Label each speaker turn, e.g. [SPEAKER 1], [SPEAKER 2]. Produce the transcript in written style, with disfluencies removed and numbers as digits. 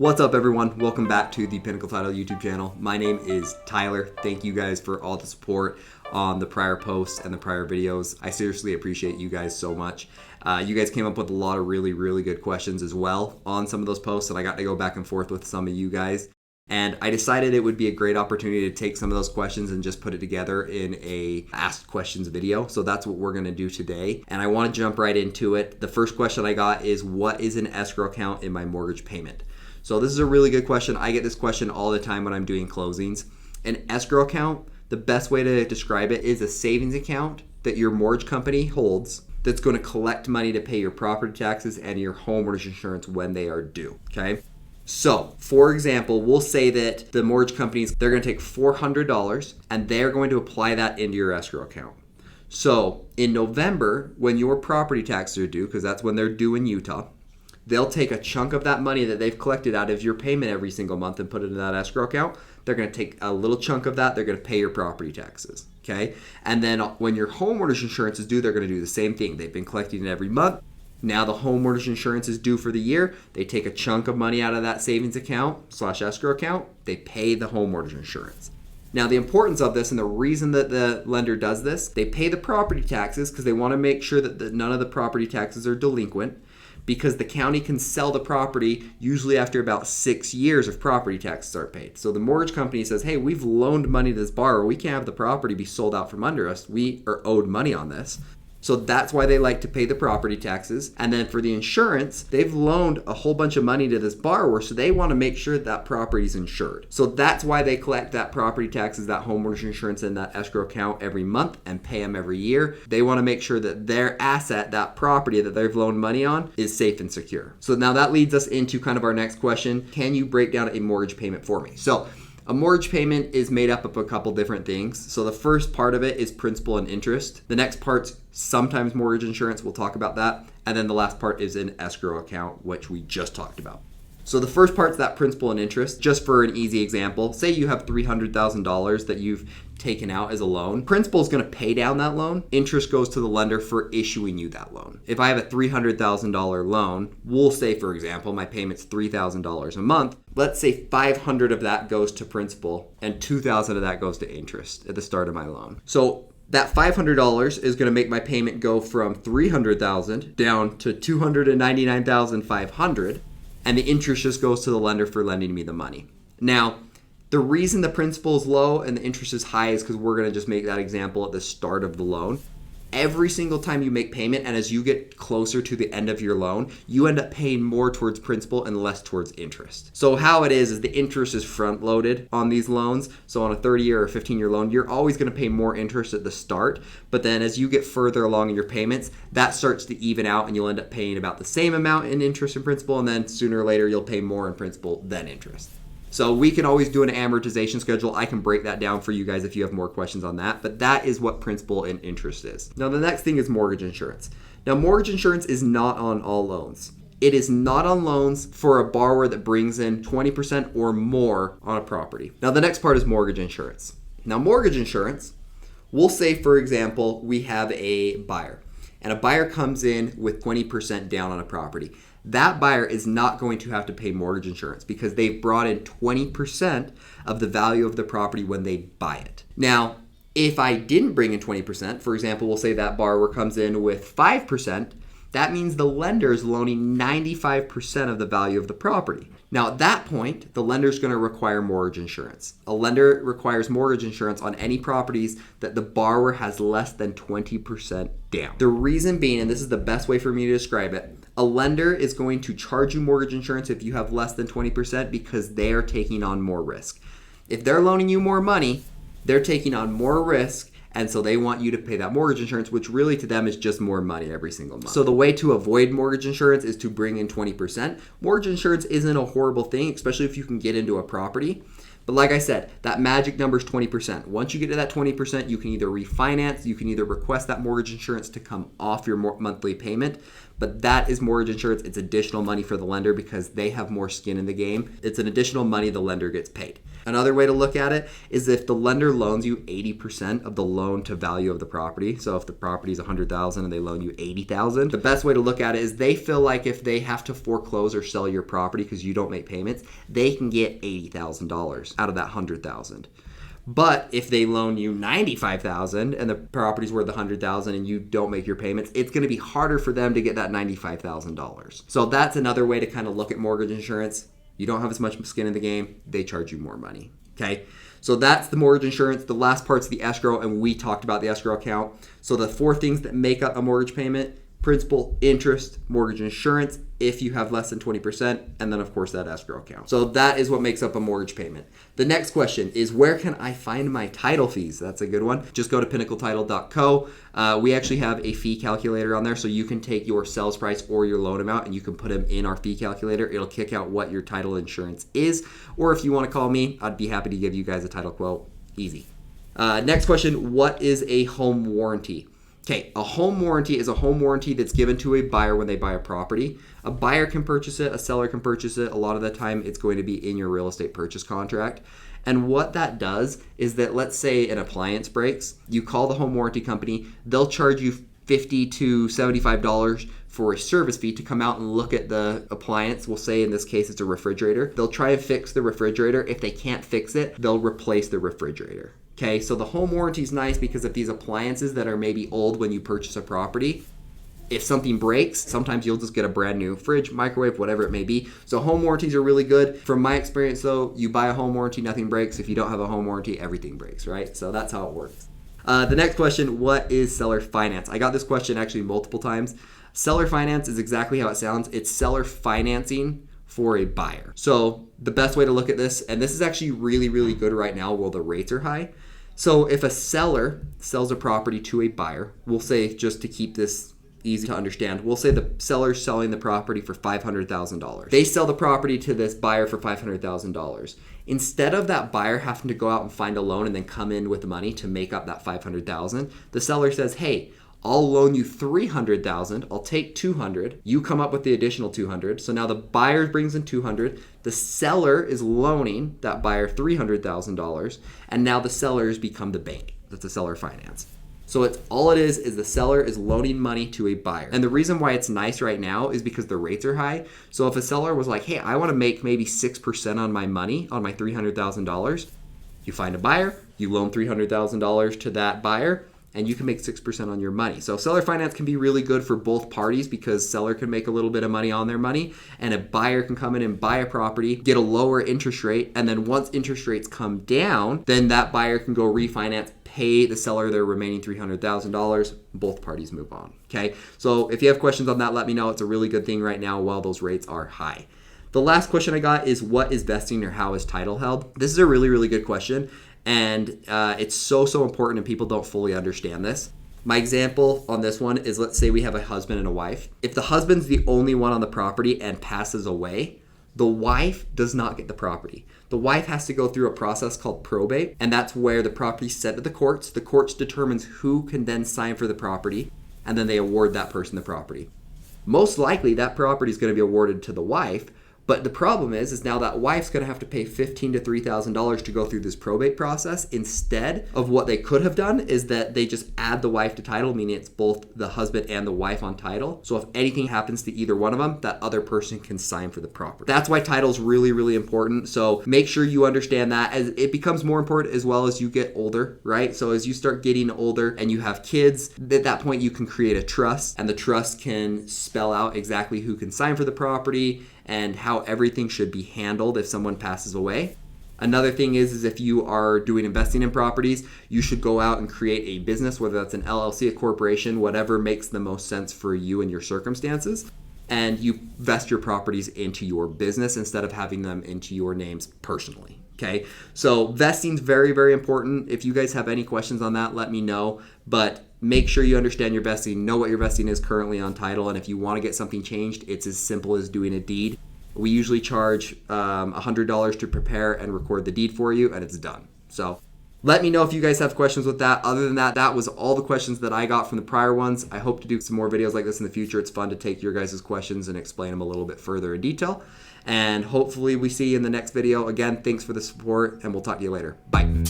[SPEAKER 1] What's up, everyone? Welcome back to the Pinnacle Title YouTube channel. My name is Tyler. Thank you guys for all the support on the prior posts and the prior videos. I seriously appreciate you guys so much. You guys came up with a lot of really good questions as well on some of those posts, and I got to go back and forth with some of you guys. And I decided it would be a great opportunity to take some of those questions and just put it together in a asked questions video. So that's what we're gonna do today. And I wanna jump right into it. The first question I got is, what is an escrow account in my mortgage payment? So this is a really good question. I get this question all the time when I'm doing closings. An escrow account, the best way to describe it is a savings account that your mortgage company holds that's going to collect money to pay your property taxes and your homeowner's insurance when they are due, okay? So, for example, we'll say that the mortgage companies, they're going to take $400 and they're going to apply that into your escrow account. So, in November, when your property taxes are due, because that's when they're due in Utah, they'll take a chunk of that money that they've collected out of your payment every single month and put it in that escrow account. They're going to take a little chunk of that. They're going to pay your property taxes, okay? And then when your homeowner's insurance is due, they're going to do the same thing. They've been collecting it every month. Now the homeowner's insurance is due for the year. They take a chunk of money out of that savings account / escrow account. They pay the homeowner's insurance. Now, the importance of this and the reason that the lender does this, they pay the property taxes because they want to make sure that none of the property taxes are delinquent, because the county can sell the property usually after about 6 years if property taxes are paid. So the mortgage company says, hey, we've loaned money to this borrower. We can't have the property be sold out from under us. We are owed money on this. So that's why they like to pay the property taxes. And then for the insurance, they've loaned a whole bunch of money to this borrower, so they want to make sure that property is insured. So that's why they collect that property taxes, that homeowner's insurance in that escrow account every month and pay them every year. They want to make sure that their asset, that property that they've loaned money on, is safe and secure. So now that leads us into kind of our next question. Can you break down a mortgage payment for me? So a mortgage payment is made up of a couple different things. So the first part of it is principal and interest. The next part's sometimes mortgage insurance. We'll talk about that. And then the last part is an escrow account, which we just talked about. So the first part's that principal and interest. Just for an easy example, say you have $300,000 that you've taken out as a loan. Principal is going to pay down that loan. Interest goes to the lender for issuing you that loan. If I have a $300,000 loan, we'll say, for example, my payment's $3,000 a month. Let's say $500 of that goes to principal and $2,000 of that goes to interest at the start of my loan. So that $500 is going to make my payment go from $300,000 down to $299,500, and the interest just goes to the lender for lending me the money. Now, the reason the principal is low and the interest is high is because we're going to just make that example at the start of the loan. Every single time you make payment, and as you get closer to the end of your loan, you end up paying more towards principal and less towards interest. So how it is the interest is front loaded on these loans. So on a 30-year or 15-year loan, you're always going to pay more interest at the start, but then as you get further along in your payments, that starts to even out and you'll end up paying about the same amount in interest and principal, and then sooner or later you'll pay more in principal than interest. So we can always do an amortization schedule. I can break that down for you guys if you have more questions on that, but that is what principal and interest is. Now the next thing is mortgage insurance. Now mortgage insurance is not on all loans. It is not on loans for a borrower that brings in 20% or more on a property. Now the next part is mortgage insurance. Now mortgage insurance, we'll say, for example, we have a buyer and a buyer comes in with 20% down on a property. That buyer is not going to have to pay mortgage insurance because they've brought in 20% of the value of the property when they buy it. Now, if I didn't bring in 20%, for example, we'll say that borrower comes in with 5%, that means the lender is loaning 95% of the value of the property. Now, at that point, the lender is going to require mortgage insurance. A lender requires mortgage insurance on any properties that the borrower has less than 20% down. The reason being, and this is the best way for me to describe it, a lender is going to charge you mortgage insurance if you have less than 20% because they are taking on more risk. If they're loaning you more money, they're taking on more risk, and so they want you to pay that mortgage insurance, which really to them is just more money every single month. So the way to avoid mortgage insurance is to bring in 20%. Mortgage insurance isn't a horrible thing, especially if you can get into a property. But like I said, that magic number is 20%. Once you get to that 20%, you can either refinance, you can either request that mortgage insurance to come off your monthly payment. But that is mortgage insurance. It's additional money for the lender because they have more skin in the game. It's an additional money the lender gets paid. Another way to look at it is if the lender loans you 80% of the loan to value of the property. So if the property is $100,000 and they loan you $80,000, the best way to look at it is they feel like if they have to foreclose or sell your property because you don't make payments, they can get $80,000 out of that $100,000. But if they loan you $95,000 and the property's worth $100,000 and you don't make your payments, it's going to be harder for them to get that $95,000. So that's another way to kind of look at mortgage insurance. You don't have as much skin in the game, they charge you more money. Okay, so that's the mortgage insurance. The last part's the escrow, and we talked about the escrow account. So the 4 things that make up a mortgage payment: principal, interest, mortgage insurance, if you have less than 20%, and then of course that escrow account. So that is what makes up a mortgage payment. The next question is, where can I find my title fees? That's a good one. Just go to pinnacletitle.co. We actually have a fee calculator on there, so you can take your sales price or your loan amount and you can put them in our fee calculator. It'll kick out what your title insurance is. Or if you want to call me, I'd be happy to give you guys a title quote. Easy. Next question, what is a home warranty? Okay, a home warranty is a home warranty that's given to a buyer when they buy a property. A buyer can purchase it, a seller can purchase it. A lot of the time it's going to be in your real estate purchase contract. And what that does is that, let's say an appliance breaks, you call the home warranty company, they'll charge you $50 to $75 for a service fee to come out and look at the appliance. We'll say in this case it's a refrigerator. They'll try and fix the refrigerator. If they can't fix it, they'll replace the refrigerator. Okay, so the home warranty is nice because of these appliances that are maybe old when you purchase a property. If something breaks, sometimes you'll just get a brand new fridge, microwave, whatever it may be. So home warranties are really good. From my experience though, you buy a home warranty, nothing breaks. If you don't have a home warranty, everything breaks, right? So that's how it works. The next question, what is seller finance? I got this question actually multiple times. Seller finance is exactly how it sounds. It's seller financing for a buyer. So the best way to look at this, and this is actually really, really good right now while the rates are high. So if a seller sells a property to a buyer, we'll say, just to keep this easy to understand, we'll say the seller's selling the property for $500,000. They sell the property to this buyer for $500,000. Instead of that buyer having to go out and find a loan and then come in with the money to make up that $500,000, the seller says, hey, I'll loan you $300,000. I'll take $200,000. You come up with the additional $200,000. So now the buyer brings in $200,000. The seller is loaning that buyer $300,000, and now the sellers become the bank. That's a seller finance. So it's all it is the seller is loaning money to a buyer. And the reason why it's nice right now is because the rates are high. So if a seller was like, hey, I want to make maybe 6% on my money, on my $300,000, you find a buyer, you loan $300,000 to that buyer, and you can make 6% on your money. So seller finance can be really good for both parties because seller can make a little bit of money on their money, and a buyer can come in and buy a property, get a lower interest rate, and then once interest rates come down, then that buyer can go refinance, pay the seller their remaining $300,000. Both parties move on. Okay, so if you have questions on that, let me know. It's a really good thing right now while those rates are high. The last question I got is, what is vesting or how is title held? This is a really, really good question. And it's so important, and people don't fully understand this. My example on this one is, let's say we have a husband and a wife. If the husband's the only one on the property and passes away, the wife does not get the property. The wife has to go through a process called probate, and that's where the property's sent to the courts. The courts determines who can then sign for the property, and then they award that person the property. Most likely that property is going to be awarded to the wife. But the problem is now that wife's going to have to pay $1,500 to $3,000 to go through this probate process. Instead of what they could have done is that they just add the wife to title, meaning it's both the husband and the wife on title. So if anything happens to either one of them, that other person can sign for the property. That's why title is really, really important. So make sure you understand that, as it becomes more important as well as you get older, right? So as you start getting older and you have kids, at that point you can create a trust, and the trust can spell out exactly who can sign for the property and how everything should be handled if someone passes away. Another thing is if you are doing investing in properties, you should go out and create a business, whether that's an LLC, a corporation, whatever makes the most sense for you and your circumstances. And you vest your properties into your business instead of having them into your names personally. Okay, so vesting's very, very important. If you guys have any questions on that, let me know. But make sure you understand your vesting, know what your vesting is currently on title, and if you want to get something changed, it's as simple as doing a deed. We usually charge $100 to prepare and record the deed for you, and it's done. So Let me know if you guys have questions with that. Other than that, that was all the questions that I got from the prior ones. I hope to do some more videos like this in the future. It's fun to take your guys' questions and explain them a little bit further in detail. And hopefully we see you in the next video. Again, thanks for the support, and we'll talk to you later. Bye.